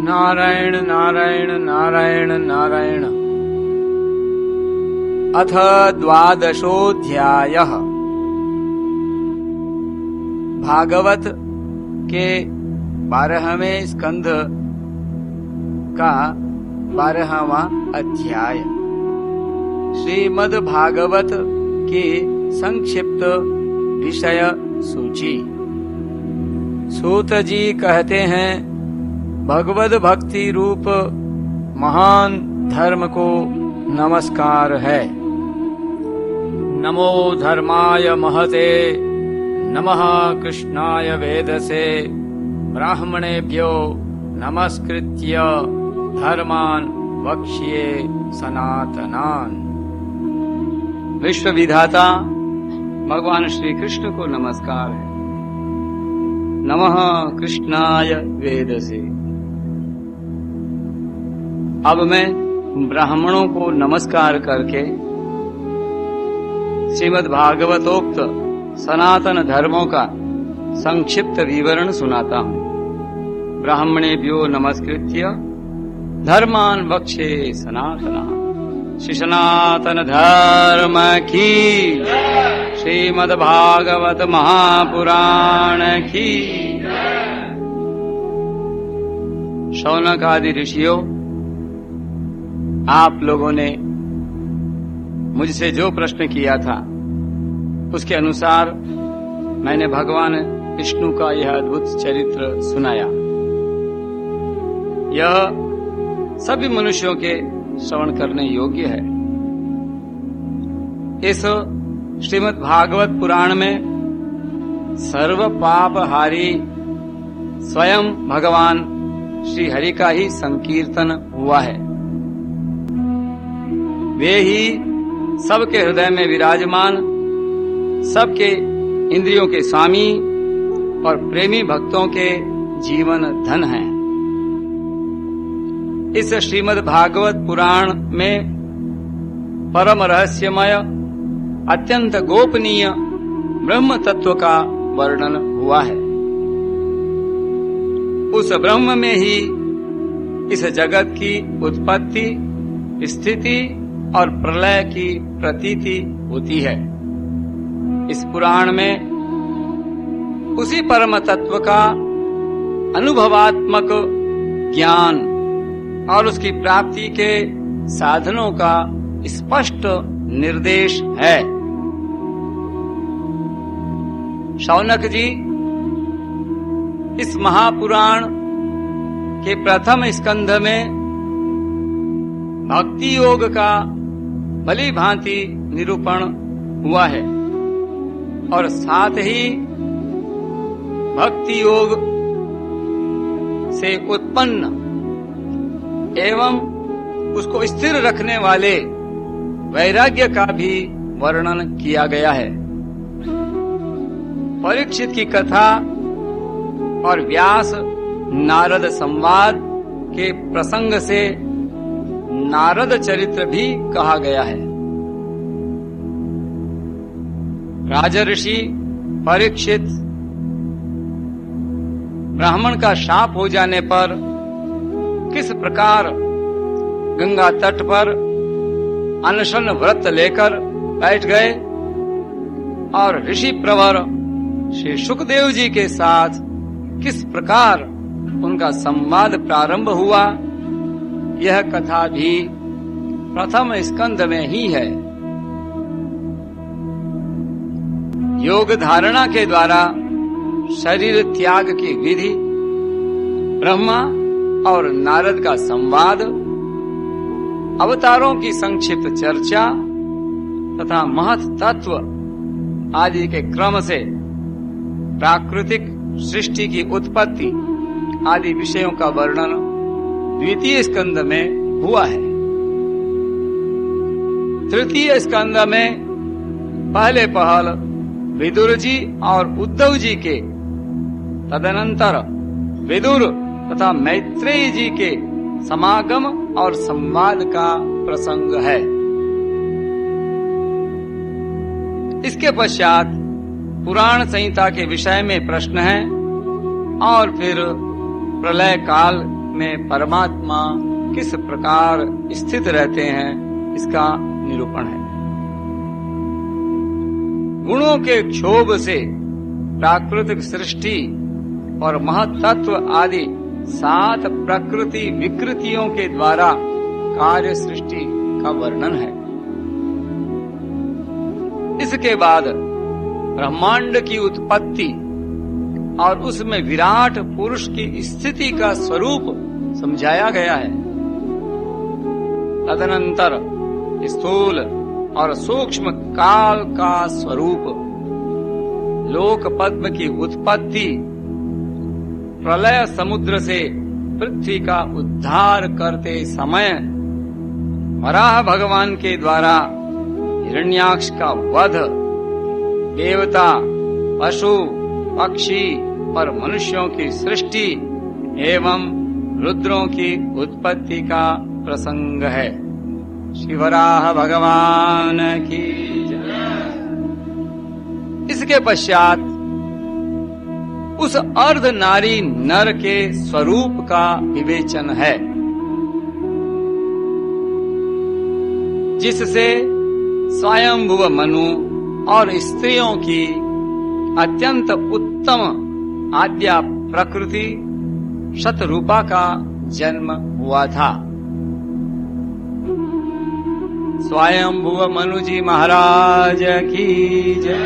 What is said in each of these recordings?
नारायण नारायण नारायण नारायण। अथ द्वादशोऽध्यायः। भागवत के 12वें स्कंध का 12वां अध्याय। श्रीमद् भागवत की संक्षिप्त विषय सूची। सूत जी कहते हैं, भगवद भक्ति रूप महान धर्म को नमस्कार है। नमो धर्माय महते नमः कृष्णाय वेदसे ब्राह्मणेभ्यो नमस्कृत्य धर्मान् वक्ष्ये सनातनान्। विश्व विधाता भगवान श्री कृष्ण को नमस्कार है। नमः कृष्णाय वेदसे। अब मैं ब्राह्मणों को नमस्कार करके श्रीमद् भागवतोक्त सनातन धर्मों का संक्षिप्त विवरण सुनाता हूँ। ब्राह्मणेभ्यो नमस्कृत्य धर्मान् वक्ष्ये सनातनान्। श्री सनातन धर्म की, श्रीमद् भागवत महापुराण की। शौनक आदि ऋषियों, आप लोगों ने मुझसे जो प्रश्न किया था उसके अनुसार मैंने भगवान विष्णु का यह अद्भुत चरित्र सुनाया। यह सभी मनुष्यों के श्रवण करने योग्य है। इस श्रीमद् भागवत पुराण में सर्व पापहारी स्वयं भगवान श्री हरि का ही संकीर्तन हुआ है। वे ही सबके हृदय में विराजमान, सबके इंद्रियों के स्वामी और प्रेमी भक्तों के जीवन धन हैं। इस श्रीमद् भागवत पुराण में परम रहस्यमय, अत्यंत गोपनीय ब्रह्म तत्व का वर्णन हुआ है। उस ब्रह्म में ही इस जगत की उत्पत्ति, स्थिति और प्रलय की प्रतीति होती है। इस पुराण में उसी परम तत्व का अनुभवात्मक ज्ञान और उसकी प्राप्ति के साधनों का स्पष्ट निर्देश है। शौनक जी, इस महापुराण के प्रथम स्कंध में भक्ति योग का भली भांति निरूपण हुआ है और साथ ही भक्ति योग से उत्पन्न एवं उसको स्थिर रखने वाले वैराग्य का भी वर्णन किया गया है। परीक्षित की कथा और व्यास नारद संवाद के प्रसंग से नारद चरित्र भी कहा गया है। राजऋषि परीक्षित ब्राह्मण का शाप हो जाने पर किस प्रकार गंगा तट पर अनशन व्रत लेकर बैठ गए और ऋषि प्रवर श्री सुखदेव जी के साथ किस प्रकार उनका संवाद प्रारंभ हुआ, यह कथा भी प्रथम स्कंद में ही है। योग धारणा के द्वारा शरीर त्याग की विधि, ब्रह्मा और नारद का संवाद, अवतारों की संक्षिप्त चर्चा तथा महत् तत्व आदि के क्रम से प्राकृतिक सृष्टि की उत्पत्ति आदि विषयों का वर्णन द्वितीय स्कंद में हुआ है। तृतीय स्कंद में पहले पहल विदुर जी और उद्धव जी के, तदनंतर विदुर तथा मैत्रेयी जी के समागम और संवाद का प्रसंग है। इसके पश्चात पुराण संहिता के विषय में प्रश्न है और फिर प्रलय काल में परमात्मा किस प्रकार स्थित रहते हैं, इसका निरूपण है। गुणों के क्षोभ से प्राकृतिक सृष्टि और महत्त्व आदि 7 प्रकृति विकृतियों के द्वारा कार्य सृष्टि का वर्णन है। इसके बाद ब्रह्मांड की उत्पत्ति और उसमें विराट पुरुष की स्थिति का स्वरूप समझाया गया है। तदनंतर स्थूल और सूक्ष्म काल का स्वरूप, लोक पद्म की उत्पत्ति, प्रलय समुद्र से पृथ्वी का उद्धार करते समय वराह भगवान के द्वारा हिरण्याक्ष का वध, देवता, पशु, पक्षी और मनुष्यों की सृष्टि एवं रुद्रों की उत्पत्ति का प्रसंग है। श्री वराह भगवान की जय। इसके पश्चात उस अर्ध नारी नर के स्वरूप का विवेचन है, जिससे स्वयंभुव मनु और स्त्रियों की अत्यंत उत्तम आद्या प्रकृति शतरूपा का जन्म हुआ था। स्वयंभुव मनु जी महाराज की जय,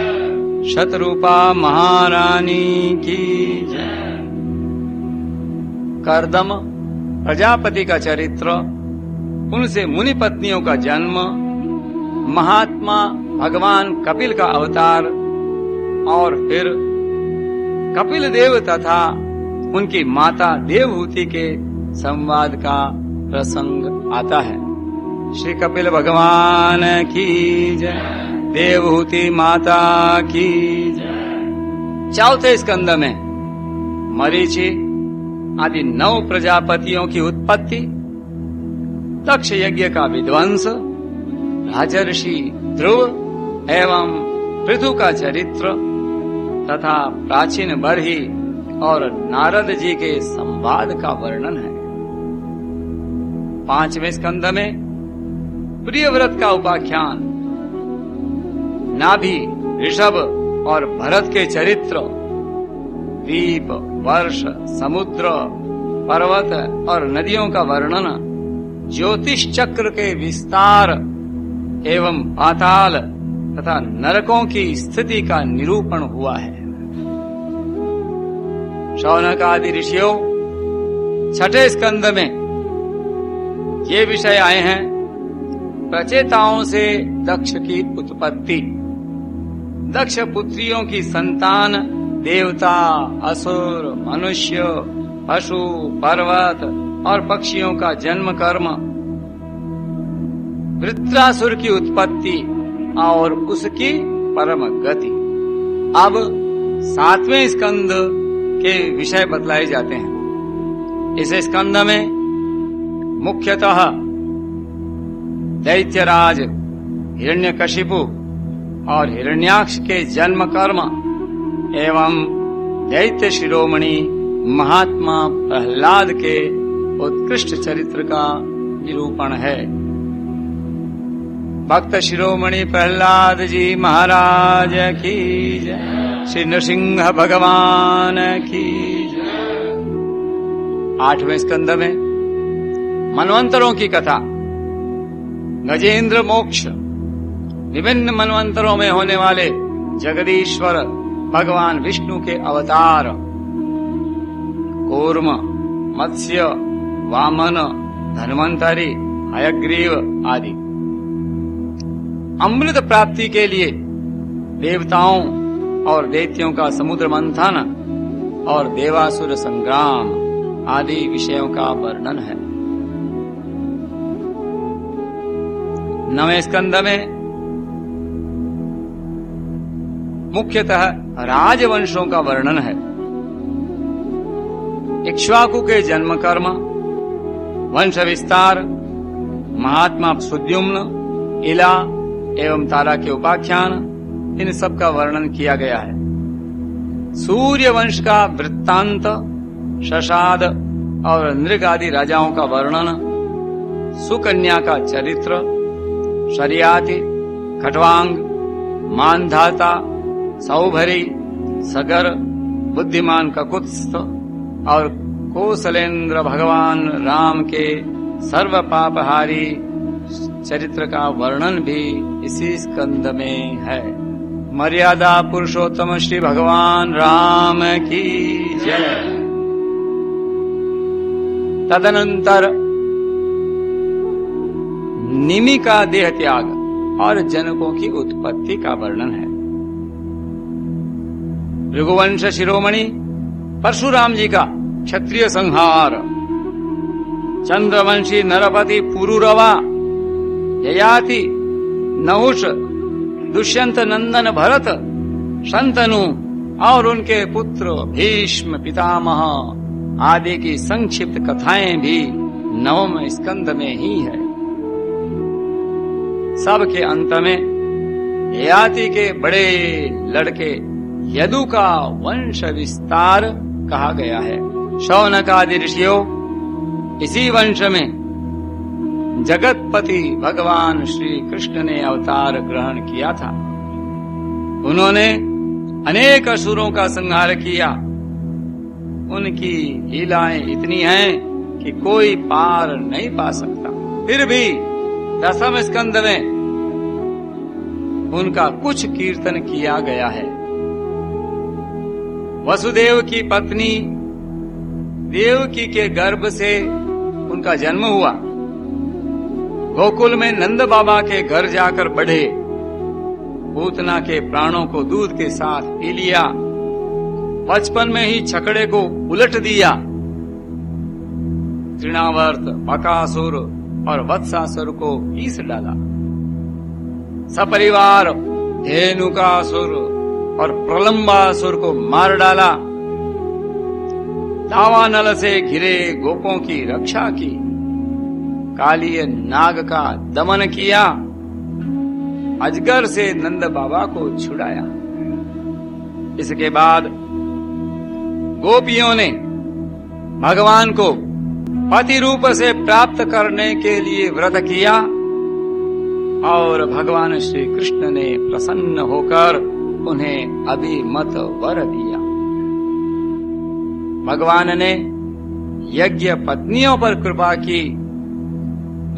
शतरूपा महारानी की जय। कर्दम प्रजापति का चरित्र, उनसे मुनि पत्नियों का जन्म, महात्मा भगवान कपिल का अवतार और फिर कपिल देव तथा उनकी माता देवहूति के संवाद का प्रसंग आता है। श्री कपिल भगवान की जय, देवहूति माता की जय। चौथे स्कंद में मरीचि आदि 9 प्रजापतियों की उत्पत्ति, दक्ष यज्ञ का विध्वंस, राजर्षि ध्रुव एवं पृथु का चरित्र तथा प्राचीन बरही और नारद जी के संवाद का वर्णन है। 5वें स्कंद में प्रियव्रत का उपाख्यान, नाभि, ऋषभ और भरत के चरित्र, द्वीप, वर्ष, समुद्र, पर्वत और नदियों का वर्णन, ज्योतिष चक्र के विस्तार एवं पाताल तथा नरकों की स्थिति का निरूपण हुआ है। शौनक आदि ऋषियों 6ठे स्कंद में ये विषय आए हैं। प्रचेताओं से दक्ष की उत्पत्ति, दक्ष पुत्रियों की संतान, देवता, असुर, मनुष्य, पशु, पर्वत और पक्षियों का जन्म कर्म, वृत्रासुर की उत्पत्ति और उसकी परम गति। अब 7वें स्कंद के विषय बतलाए जाते हैं। इस स्कंद में मुख्यतः दैत्यराज हिरण्यकशिपु और हिरण्याक्ष के जन्म कर्म एवं दैत्य शिरोमणि महात्मा प्रहलाद के उत्कृष्ट चरित्र का निरूपण है। भक्त शिरोमणि प्रहलाद जी महाराज की जय, श्री नृसिंह भगवान की जय। 8वें स्कंद में मनवंतरों की कथा, गजेंद्र मोक्ष, विभिन्न मनवंतरों में होने वाले जगदीश्वर भगवान विष्णु के अवतार, कूर्म, मत्स्य, वामन, धन्वंतरी, हयग्रीव आदि। अमृत प्राप्ति के लिए देवताओं और दैत्यों का समुद्र मंथन और देवासुर संग्राम आदि विषयों का वर्णन है। 9वें स्कंद में मुख्यतः राजवंशों का वर्णन है। इक्ष्वाकु के जन्म कर्म, वंश विस्तार, महात्मा सुद्युम्न, इला एवं तारा के उपाख्यान, इन सब का वर्णन किया गया है। सूर्य वंश का वृत्तांत, शशाद और नृग आदि राजाओं का वर्णन, सुकन्या का चरित्र, शरियाती, खटवांग, मानधाता, सौभरी, सगर, बुद्धिमान ककुत्स्थ और कौशलेंद्र भगवान राम के सर्व पापहारी चरित्र का वर्णन भी इसी स्कंद में है। मर्यादा पुरुषोत्तम श्री भगवान राम की जय। तदनंतर निमि का देह त्याग और जनकों की उत्पत्ति का वर्णन है। रघुवंश शिरोमणि परशुराम जी का क्षत्रिय संहार, चंद्रवंशी नरपति पुरुरवा, ययाति, नहुष, दुष्यंत नंदन भरत, शंतनु और उनके पुत्र भीष्म पितामह आदि की संक्षिप्त कथाएं भी 9वें स्कंद में ही है। सबके अंत में ययाति के बड़े लड़के यदु का वंश विस्तार कहा गया है। शौनक आदि ऋषियों इसी वंश में जगतपति भगवान श्री कृष्ण ने अवतार ग्रहण किया था। उन्होंने अनेक असुरों का संहार किया। उनकी लीलाएं इतनी हैं कि कोई पार नहीं पा सकता। फिर भी 10वें स्कंद में उनका कुछ कीर्तन किया गया है। वसुदेव की पत्नी देवकी के गर्भ से उनका जन्म हुआ। गोकुल में नंद बाबा के घर जाकर बढ़े। पूतना के प्राणों को दूध के साथ पी लिया। बचपन में ही छकड़े को उलट दिया। तृणावर्त, बकासुर और वत्सासुर को पीस डाला। सपरिवार धेनुकासुर और प्रलंबासुर को मार डाला। दावानल से घिरे गोपों की रक्षा की। कालीय नाग का दमन किया। अजगर से नंद बाबा को छुड़ाया। इसके बाद गोपियों ने भगवान को पति रूप से प्राप्त करने के लिए व्रत किया और भगवान श्री कृष्ण ने प्रसन्न होकर उन्हें अभिमत वर दिया। भगवान ने यज्ञ पत्नियों पर कृपा की।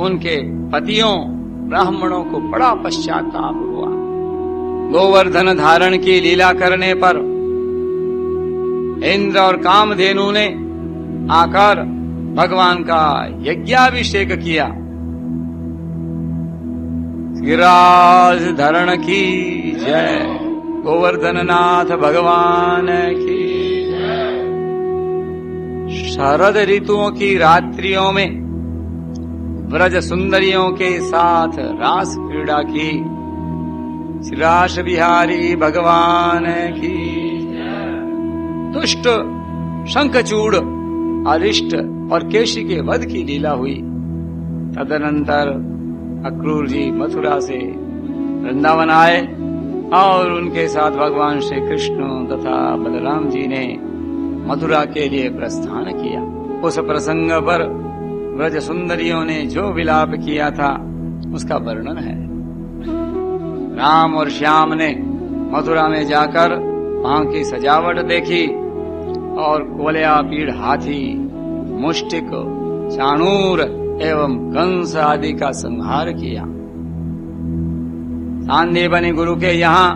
उनके पतियों ब्राह्मणों को बड़ा पश्चाताप हुआ। गोवर्धन धारण की लीला करने पर इंद्र और कामधेनु ने आकर भगवान का यज्ञाभिषेक किया। गिराज धरण की जय। गोवर्धन नाथ भगवान की जय। शरद ऋतुओं की रात्रियों में व्रज सुंदरियों के साथ रास क्रीड़ा की। श्रीरास बिहारी भगवान की। दुष्ट शंखचूड़, अरिष्ट और केशी के वध की लीला हुई। तदनंतर अक्रूर जी मथुरा से वृंदावन आए और उनके साथ भगवान श्री कृष्ण तथा बलराम जी ने मथुरा के लिए प्रस्थान किया। उस प्रसंग पर व्रज सुंदरियों ने जो विलाप किया था उसका वर्णन है। राम और श्याम ने मथुरा में जाकर वहां की सजावट देखी और कोलिया पीड़ हाथी, मुष्टिक, चाणूर एवं कंस आदि का संहार किया। सांदीपनि गुरु के यहाँ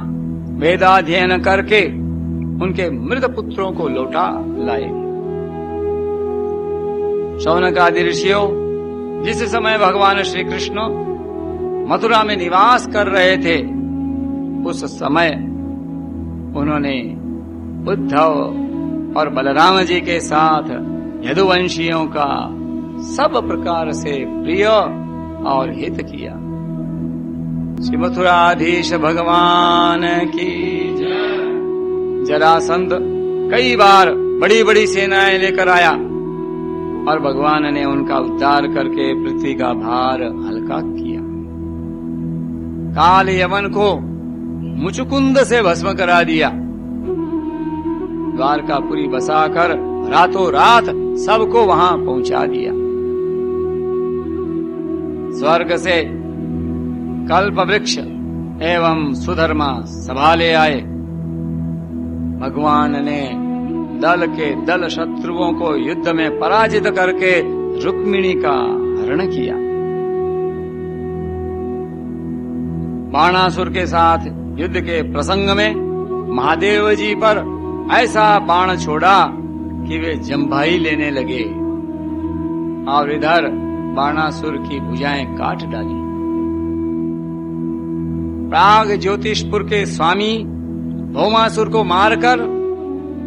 वेदाध्ययन करके उनके मृत पुत्रों को लौटा लाए। शौनक आदि ऋषियों जिस समय भगवान श्री कृष्ण मथुरा में निवास कर रहे थे उस समय उन्होंने उद्धव और बलराम जी के साथ यदुवंशियों का सब प्रकार से प्रिय और हित किया। श्री मथुराधीश भगवान की जय। जरासंध कई बार बड़ी बड़ी सेनाएं लेकर आया और भगवान ने उनका उद्धार करके पृथ्वी का भार हल्का किया। काल यवन को मुचुकुंद से भस्म करा दिया। द्वारकापुरी बसाकर रातों रात सबको वहां पहुंचा दिया। स्वर्ग से कल्प वृक्ष एवं सुधर्मा सभा ले आए। भगवान ने दल के दल शत्रुओं को युद्ध में पराजित करके रुक्मिणी का हरण किया। बाणासुर के साथ युद्ध के प्रसंग में महादेव जी पर ऐसा बाण छोड़ा कि वे जम्भाई लेने लगे और इधर बाणासुर की भुजाएं काट डाली। प्राग ज्योतिषपुर के स्वामी भौमासुर को मारकर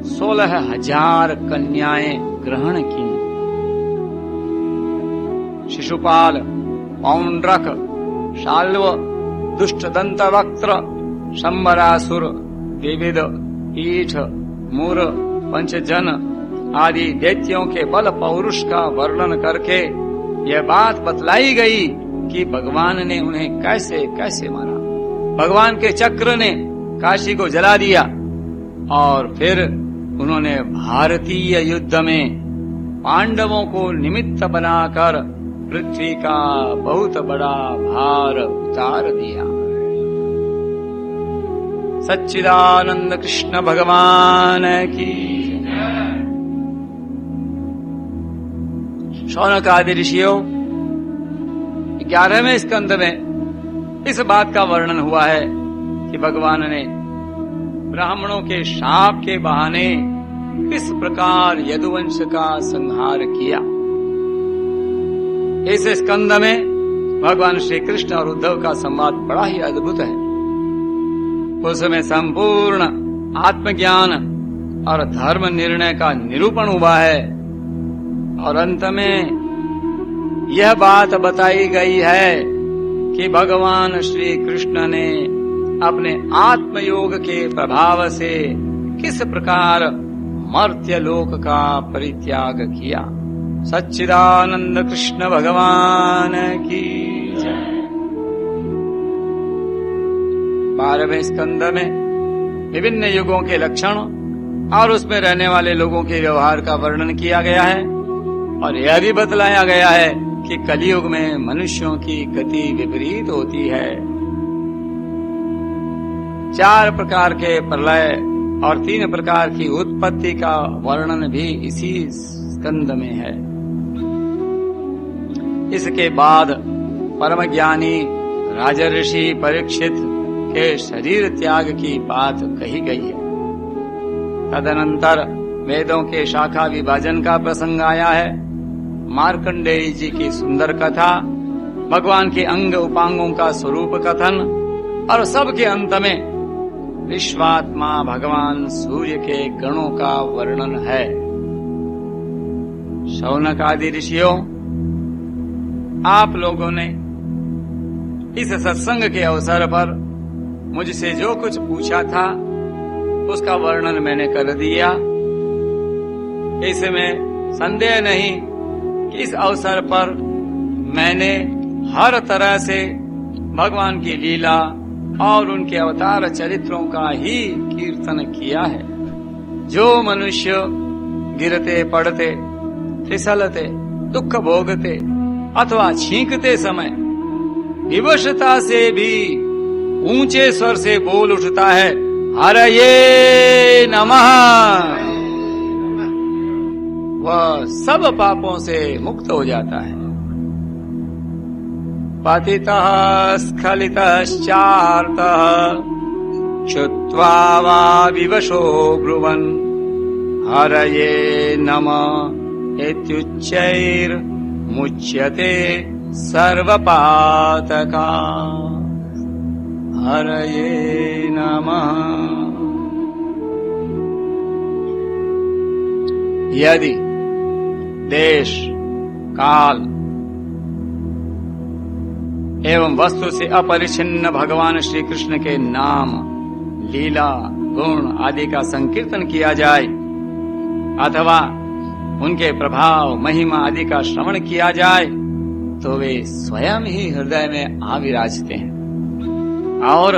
16,000 कन्याएं ग्रहण की। शिशुपाल, पौंड्रक, शाल्व, दुष्ट दंतवक्त्र, शंबरासुर, विविध, ईठ, मूर, पंचजन आदि दैत्यों के बल पौरुष का वर्णन करके यह बात बतलाई गई कि भगवान ने उन्हें कैसे कैसे मारा। भगवान के चक्र ने काशी को जला दिया और फिर उन्होंने भारतीय युद्ध में पांडवों को निमित्त बनाकर पृथ्वी का बहुत बड़ा भार उतार दिया। सच्चिदानंद कृष्ण भगवान की। शौनक आदि ऋषियों, 11वें स्कंद में इस बात का वर्णन हुआ है कि भगवान ने ब्राह्मणों के शाप के बहाने किस प्रकार यदुवंश का संहार किया। इस स्कंद में भगवान श्री कृष्ण और उद्धव का संवाद बड़ा ही अद्भुत है। उसमें संपूर्ण आत्मज्ञान और धर्म निर्णय का निरूपण हुआ है और अंत में यह बात बताई गई है कि भगवान श्री कृष्ण ने अपने आत्मयोग के प्रभाव से किस प्रकार मर्त्य लोक का परित्याग किया। सच्चिदानंद कृष्ण भगवान की जय। 12वें स्कंद में विभिन्न युगों के लक्षण और उसमें रहने वाले लोगों के व्यवहार का वर्णन किया गया है और यह भी बतलाया गया है कि कलियुग में मनुष्यों की गति विपरीत होती है। 4 प्रकार के प्रलय और 3 प्रकार की उत्पत्ति का वर्णन भी इसी स्कंद में है। इसके बाद परम ज्ञानी राजर्षि परीक्षित के शरीर त्याग की बात कही गई है। तदनंतर वेदों के शाखा विभाजन का प्रसंग आया है। मार्कंडेय जी की सुंदर कथा, भगवान के अंग उपांगों का स्वरूप कथन और सबके अंत में विश्वात्मा भगवान सूर्य के गणों का वर्णन है। शौनक आदि ऋषियों, आप लोगों ने इस सत्संग के अवसर पर मुझसे जो कुछ पूछा था उसका वर्णन मैंने कर दिया। इसमें संदेह नहीं कि इस अवसर पर मैंने हर तरह से भगवान की लीला और उनके अवतार चरित्रों का ही कीर्तन किया है। जो मनुष्य गिरते पड़ते, फिसलते, दुख भोगते अथवा छींकते समय विवशता से भी ऊंचे स्वर से बोल उठता है, हरये नमः, वह सब पापों से मुक्त हो जाता है। पतितः स्खलितश्चार्तः क्षुत्वा वा विवशो ब्रुवन् हरये नमः इत्युच्चैर्मुच्यते सर्वपातका। हरये नमः। यदि देश, काल एवं वस्तु से अपरिच्छिन्न भगवान श्री कृष्ण के नाम, लीला, गुण आदि का संकीर्तन किया जाए अथवा उनके प्रभाव, महिमा आदि का श्रवण किया जाए तो वे स्वयं ही हृदय में आ विराजते हैं और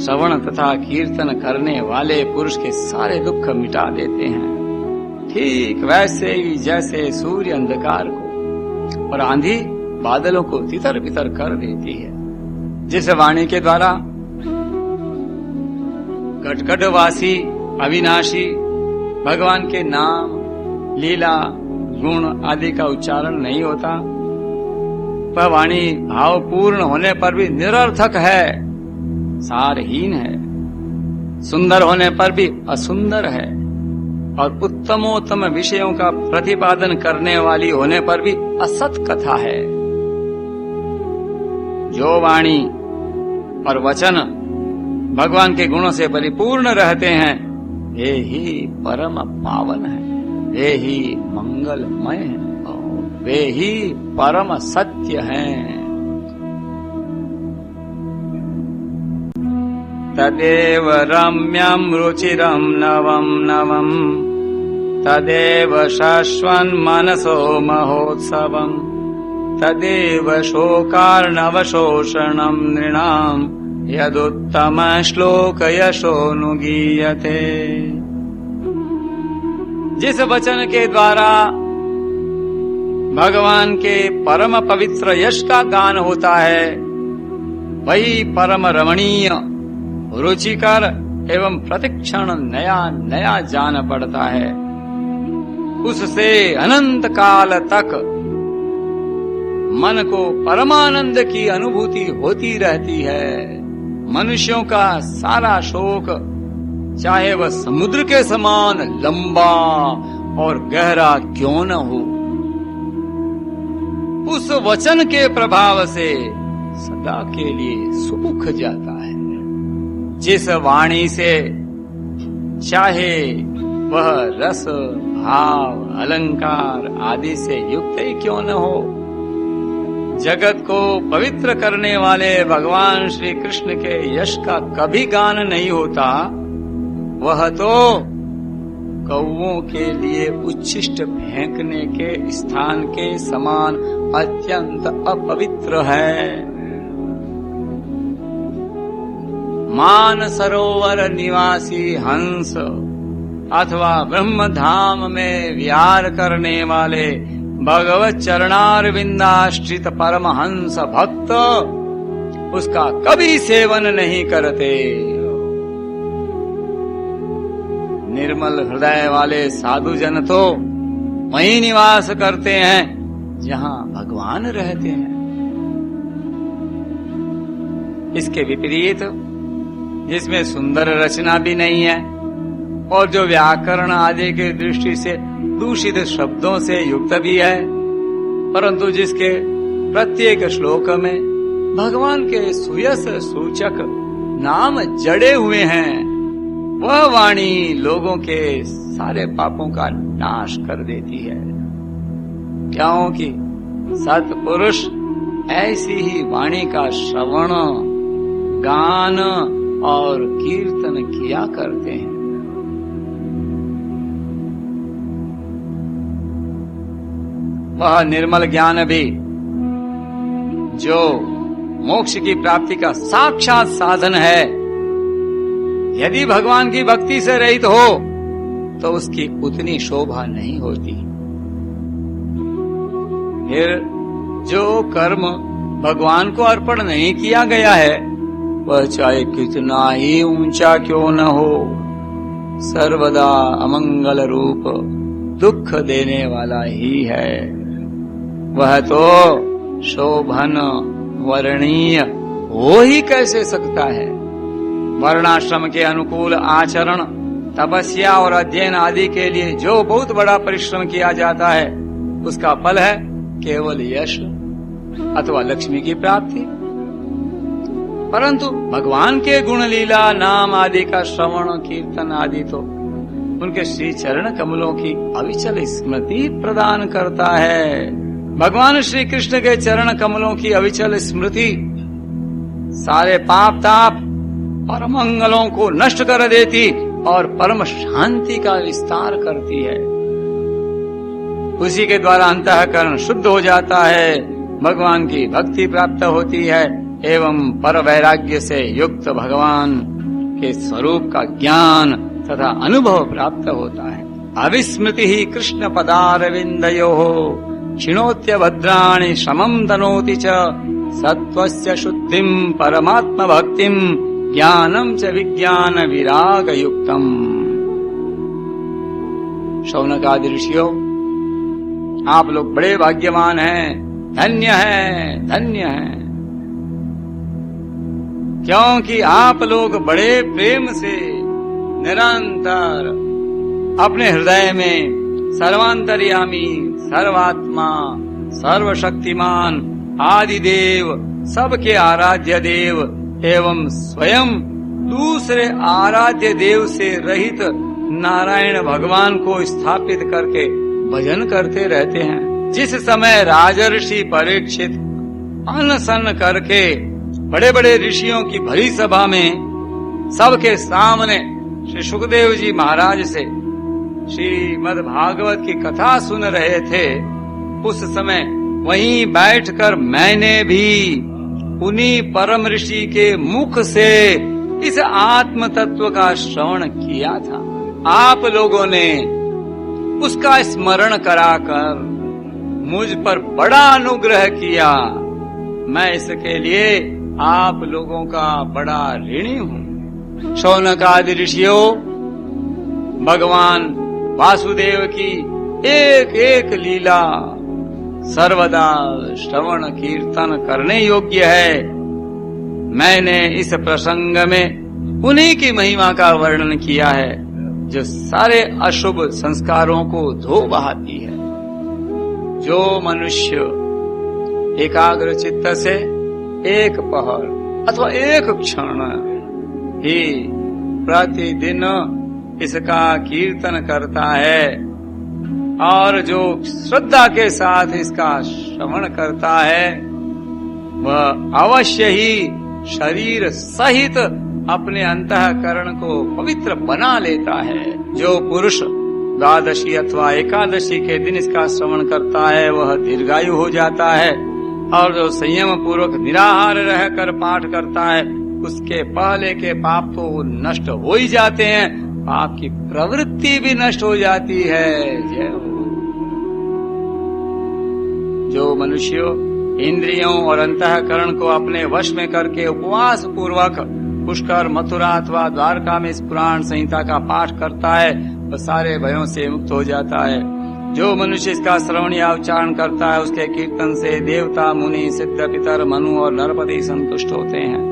श्रवण तथा कीर्तन करने वाले पुरुष के सारे दुख मिटा देते हैं। ठीक वैसे ही जैसे सूर्य अंधकार को और आंधी बादलों को तितर बितर कर देती है। जिस वाणी के द्वारा कटकटवासी अविनाशी भगवान के नाम, लीला, गुण आदि का उच्चारण नहीं होता, वह वाणी भावपूर्ण होने पर भी निरर्थक है, सारहीन है, सुंदर होने पर भी असुंदर है और उत्तमोत्तम विषयों का प्रतिपादन करने वाली होने पर भी असत कथा है। जो वाणी और वचन भगवान के गुणों से परिपूर्ण रहते हैं, वे ही परम पावन है, वे ही मंगलमय हैं और वे ही परम सत्य हैं। तदेव रम्यं रुचिरं नवं नवं, तदेव शश्वन् मनसो महोत्सवम्, तदेव शोकार्णवशोषणं नृणाम् यदुत्तम श्लोक यशोनुगीयते। जिस वचन के द्वारा भगवान के परम पवित्र यश का गान होता है, वही परम रमणीय, रुचिकर एवं प्रतिक्षण नया नया जान पड़ता है। उससे अनंत काल तक मन को परमानंद की अनुभूति होती रहती है। मनुष्यों का सारा शोक, चाहे वह समुद्र के समान लंबा और गहरा क्यों न हो, उस वचन के प्रभाव से सदा के लिए सूख जाता है। जिस वाणी से चाहे वह रस, भाव, अलंकार आदि से युक्त ही क्यों न हो, जगत को पवित्र करने वाले भगवान श्री कृष्ण के यश का कभी गान नहीं होता। वह तो कौओं के लिए उच्छिष्ट फेंकने के स्थान के समान अत्यंत अपवित्र है। मान सरोवर निवासी हंस अथवा ब्रह्म धाम में विहार करने वाले भगवत चरणारविंदाश्रित परमहंस भक्त उसका कभी सेवन नहीं करते। निर्मल हृदय वाले साधु जन तो वहीं निवास करते हैं जहां भगवान रहते हैं। इसके विपरीत, जिसमें सुंदर रचना भी नहीं है और जो व्याकरण आदि की दृष्टि से दूषित शब्दों से युक्त भी है, परंतु जिसके प्रत्येक श्लोक में भगवान के सुयस सूचक नाम जड़े हुए हैं, वह वाणी लोगों के सारे पापों का नाश कर देती है। क्योंकि सत्पुरुष ऐसी ही वाणी का श्रवण, गान और कीर्तन किया करते हैं। वह निर्मल ज्ञान भी जो मोक्ष की प्राप्ति का साक्षात साधन है, यदि भगवान की भक्ति से रहित हो तो उसकी उतनी शोभा नहीं होती। फिर जो कर्म भगवान को अर्पण नहीं किया गया है, वह चाहे कितना ही ऊंचा क्यों न हो, सर्वदा अमंगल रूप दुख देने वाला ही है। वह तो शोभन वर्णीय हो ही कैसे सकता है। वर्णाश्रम के अनुकूल आचरण, तपस्या और अध्ययन आदि के लिए जो बहुत बड़ा परिश्रम किया जाता है, उसका फल है केवल यश अथवा लक्ष्मी की प्राप्ति। परंतु भगवान के गुण, लीला, नाम आदि का श्रवण, कीर्तन आदि तो उनके श्री चरण कमलों की अविचल स्मृति प्रदान करता है। भगवान श्री कृष्ण के चरण कमलों की अविचल स्मृति सारे पाप ताप और मंगलों को नष्ट कर देती और परम शांति का विस्तार करती है। उसी के द्वारा अंतःकरण शुद्ध हो जाता है, भगवान की भक्ति प्राप्त होती है एवं पर वैराग्य से युक्त भगवान के स्वरूप का ज्ञान तथा अनुभव प्राप्त होता है। अविस्मृति ही कृष्ण पदारविंदयोः क्षिणोत्य भद्राणि श्रमं तनोति च सत्वस्य शुद्धिं परमात्म भक्तिं ज्ञानं च विज्ञान विराग युक्तम। शौनक आदि ऋषियों, आप लोग बड़े भाग्यवान हैं, धन्य हैं, धन्य हैं, क्योंकि आप लोग बड़े प्रेम से निरंतर अपने हृदय में सर्वांतर्यामी, सर्वात्मा, सर्वशक्तिमान, आदिदेव, सबके आराध्य देव एवं स्वयं दूसरे आराध्य देव से रहित नारायण भगवान को स्थापित करके भजन करते रहते हैं। जिस समय राजर्षि परीक्षित अनशन करके बड़े बड़े ऋषियों की भरी सभा में सबके सामने श्री सुखदेव जी महाराज से श्रीमद् भागवत की कथा सुन रहे थे, उस समय वहीं बैठकर मैंने भी उन्हीं परम ऋषि के मुख से इस आत्म तत्व का श्रवण किया था। आप लोगों ने उसका स्मरण कराकर मुझ पर बड़ा अनुग्रह किया। मैं इसके लिए आप लोगों का बड़ा ऋणी हूँ। शौनक आदि ऋषियों, भगवान वासुदेव की एक एक लीला सर्वदा श्रवण कीर्तन करने योग्य है। मैंने इस प्रसंग में उन्हीं की महिमा का वर्णन किया है जो सारे अशुभ संस्कारों को धो बहाती है। जो मनुष्य एकाग्र चित्त से एक पहर अथवा एक क्षण ही प्रतिदिन इसका कीर्तन करता है और जो श्रद्धा के साथ इसका श्रवण करता है, वह अवश्य ही शरीर सहित अपने अंतःकरण को पवित्र बना लेता है। जो पुरुष द्वादशी अथवा एकादशी के दिन इसका श्रवण करता है वह दीर्घायु हो जाता है, और जो संयम पूर्वक निराहार रहकर पाठ करता है उसके पहले के पाप तो नष्ट हो ही जाते हैं, पाप की प्रवृत्ति भी नष्ट हो जाती है। जय हो। जो मनुष्य इंद्रियों और अंतःकरण को अपने वश में करके उपवास पूर्वक पुष्कर, मथुरा अथवा द्वारका में इस पुराण संहिता का पाठ करता है वह सारे भयों से मुक्त हो जाता है। जो मनुष्य इसका श्रवण या उच्चारण करता है उसके कीर्तन से देवता, मुनि, सिद्ध, पितर, मनु और नरपति संतुष्ट होते हैं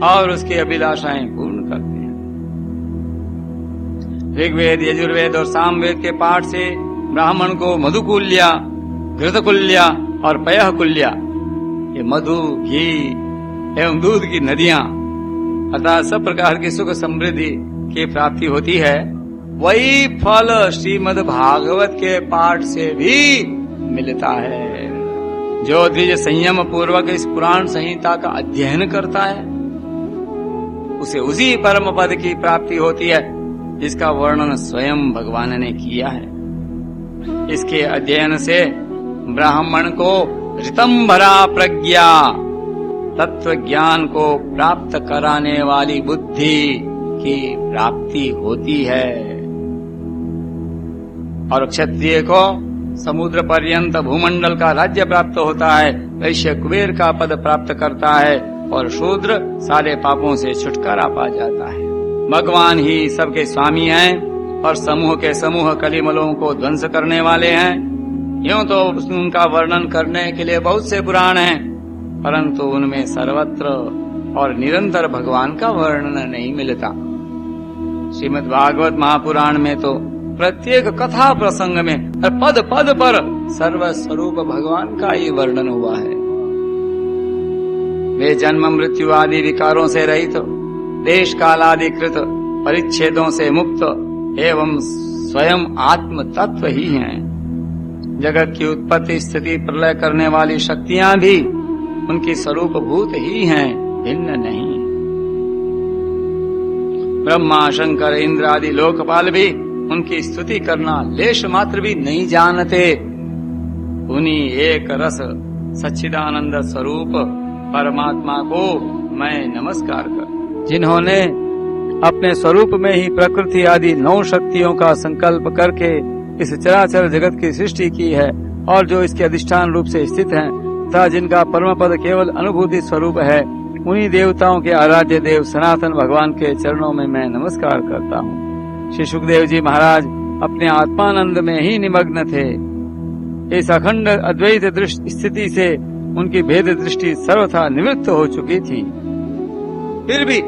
और उसकी अभिलाषाएं पूर्ण करते हैं। ऋग्वेद, यजुर्वेद और सामवेद के पाठ से ब्राह्मण को मधुकुल्या, घृतकुल्या और पयःकुल्या, ये मधु, घी एवं दूध की नदियां अर्थात सब प्रकार की सुख समृद्धि की प्राप्ति होती है। वही फल श्रीमद् भागवत के पाठ से भी मिलता है। जो द्विज संयम पूर्वक इस पुराण संहिता का अध्ययन करता है उसे उसी परम पद की प्राप्ति होती है जिसका वर्णन स्वयं भगवान ने किया है। इसके अध्ययन से ब्राह्मण को ऋतंभरा प्रज्ञा, तत्व ज्ञान को प्राप्त कराने वाली बुद्धि की प्राप्ति होती है, और क्षत्रिय को समुद्र पर्यंत भूमंडल का राज्य प्राप्त होता है, वैश्य कुबेर का पद प्राप्त करता है और शूद्र सारे पापों से छुटकारा पा जाता है। भगवान ही सबके स्वामी हैं और समूह के समूह कलिमलों को ध्वंस करने वाले हैं। यूं तो उनका वर्णन करने के लिए बहुत से पुराण हैं, परंतु उनमें सर्वत्र और निरंतर भगवान का वर्णन नहीं मिलता। श्रीमद् भागवत महापुराण में तो प्रत्येक कथा प्रसंग में पद पद पर सर्वस्वरूप भगवान का ही वर्णन हुआ है। वे जन्म, मृत्यु आदि विकारों से रहित, देश कालाधिकृत परिच्छेदों से मुक्त एवं स्वयं आत्म तत्व ही हैं। जगत की उत्पत्ति, स्थिति, प्रलय करने वाली शक्तियां भी उनकी स्वरूप भूत ही हैं, भिन्न नहीं। ब्रह्मा, शंकर, इंद्र आदि लोकपाल भी उनकी स्तुति करना लेश मात्र भी नहीं जानते। उन्हीं एक रस सच्चिदानंद स्वरूप परमात्मा को मैं नमस्कार कर, जिन्होंने अपने स्वरूप में ही प्रकृति आदि 9 शक्तियों का संकल्प करके इस चराचर जगत की सृष्टि की है और जो इसके अधिष्ठान रूप से स्थित हैं तथा जिनका परम पद केवल अनुभूति स्वरूप है, उन्हीं देवताओं के आराध्य देव सनातन भगवान के चरणों में मैं नमस्कार करता हूँ। श्री सुखदेव जी महाराज अपने आत्मानंद में ही निमग्न थे। इस अखंड अद्वैत स्थिति से उनकी भेद दृष्टि सर्वथा निवृत्त हो चुकी थी। फिर भी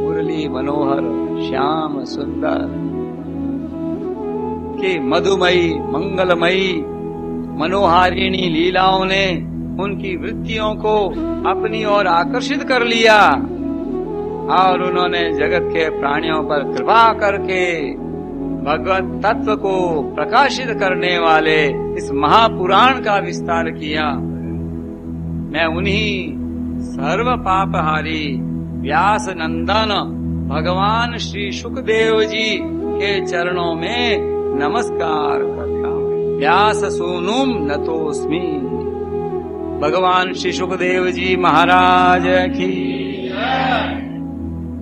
मुरली मनोहर श्याम सुंदर की मधुमयी मंगलमयी मनोहारिणी लीलाओं ने उनकी वृत्तियों को अपनी ओर आकर्षित कर लिया और उन्होंने जगत के प्राणियों पर कृपा करके भगवत तत्व को प्रकाशित करने वाले इस महापुराण का विस्तार किया। मैं उन्हीं सर्व पापहारी व्यास नंदन भगवान श्री सुखदेव जी के चरणों में नमस्कार करता हूँ। व्यास सूनुम नतोस्मि। भगवान श्री सुखदेव जी महाराज की